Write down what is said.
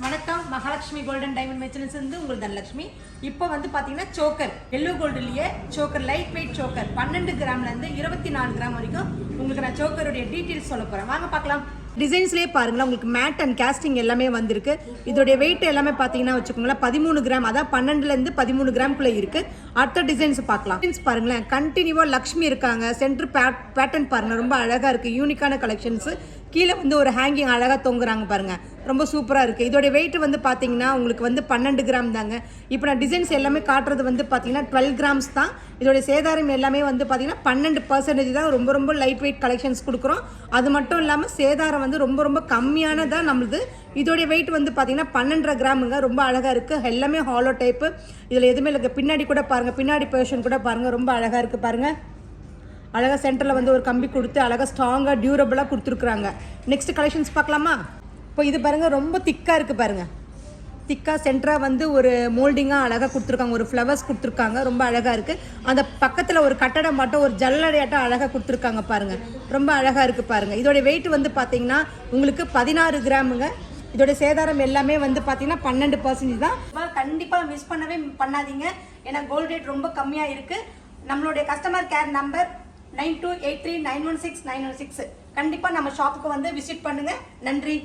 வணக்கம் Mahalakshmi golden diamond மெச்சன்ஸ் இருந்து உங்கள் தனலட்சுமி. இப்போ வந்து பார்த்தீங்கன்னா சோக்கர் எல்லோ கோல்டுலேயே சோக்கர் லைட் வெயிட் சோக்கர் 12 கிராம்லேருந்து 24 கிராம் வரைக்கும் உங்களுக்கு நான் சோக்கருடைய டீட்டெயில்ஸ் சொல்ல போகிறேன். வாங்க பார்க்கலாம். டிசைன்ஸ்லேயே பாருங்களேன், உங்களுக்கு மேட் அண்ட் கேஸ்டிங் எல்லாமே வந்திருக்கு. இதோடைய வெயிட் எல்லாமே பார்த்தீங்கன்னா வச்சுக்கோங்களேன் 13 கிராம், அதான் 12லேருந்து 13 கிராம்குள்ளே இருக்குது. அடுத்த டிசைன்ஸ் பார்க்கலாம். டிசைன்ஸ் பாருங்களேன், கண்டினியூவாக லக்ஷ்மி இருக்காங்க. சென்டர் பேட்டர்ன் பாருங்க, ரொம்ப அழகாக இருக்குது. யூனிக்கான கலெக்ஷன்ஸ். கீழே வந்து ஒரு ஹேங்கிங் அழகாக தொங்குறாங்க பாருங்க, ரொம்ப சூப்பராக இருக்குது. இதோடைய வெயிட் வந்து பார்த்தீங்கன்னா உங்களுக்கு வந்து 12 கிராம் தாங்க. இப்போ நான் டிசைன்ஸ் எல்லாமே காட்டுறது வந்து பார்த்தீங்கன்னா 12 கிராம்ஸ் தான். இதோடைய சேதாரம் எல்லாமே வந்து பார்த்தீங்கன்னா 12% தான். ரொம்ப ரொம்ப லைட் வெயிட் கலெக்ஷன்ஸ் கொடுக்குறோம். அது மட்டும் இல்லாமல் சேதாரம் வந்து ரொம்ப ரொம்ப கம்மியானதாக நம்மளுது. இதோடைய வெயிட் வந்து பார்த்தீங்கன்னா 12.5 கிராமுங்க. ரொம்ப அழகாக இருக்குது. எல்லாமே ஹாலோ டைப்பு. இதில் எதுவுமே இல்லை. பின்னாடி கூட பாருங்கள், பின்னாடி போர்ஷன் கூட பாருங்கள், ரொம்ப அழகாக இருக்குது பாருங்கள். அழகாக சென்டரில் வந்து ஒரு கம்பி கொடுத்து அழகாக ஸ்ட்ராங்காக டியூரபிளாக கொடுத்துருக்குறாங்க. நெக்ஸ்ட் கலெக்ஷன்ஸ் பார்க்கலாமா? இப்போ இது பாருங்கள், ரொம்ப திக்காக இருக்குது பாருங்கள். திக்காக சென்டராக வந்து ஒரு மோல்டிங்காக அழகாக கொடுத்துருக்காங்க. ஒரு ஃப்ளவர்ஸ் கொடுத்துருக்காங்க, ரொம்ப அழகாக இருக்குது. அந்த பக்கத்தில் ஒரு கட்டடம் மட்டும் ஒரு ஜல்லடையாட்டம் அழகாக கொடுத்துருக்காங்க பாருங்கள், ரொம்ப அழகாக இருக்குது பாருங்கள். இதோடைய வெயிட் வந்து பார்த்தீங்கன்னா உங்களுக்கு 16 கிராமுங்க. இதோட சேதாரம் எல்லாமே வந்து பார்த்தீங்கன்னா 12% தான். கண்டிப்பாக மிஸ் பண்ணாதீங்க. ஏன்னா கோல்ட் ரேட் ரொம்ப கம்மியாக இருக்குது. நம்மளுடைய கஸ்டமர் கேர் நம்பர் 9283916916. கண்டிப்பாக நம்ம ஷாப்புக்கு வந்து விசிட் பண்ணுங்கள். நன்றி.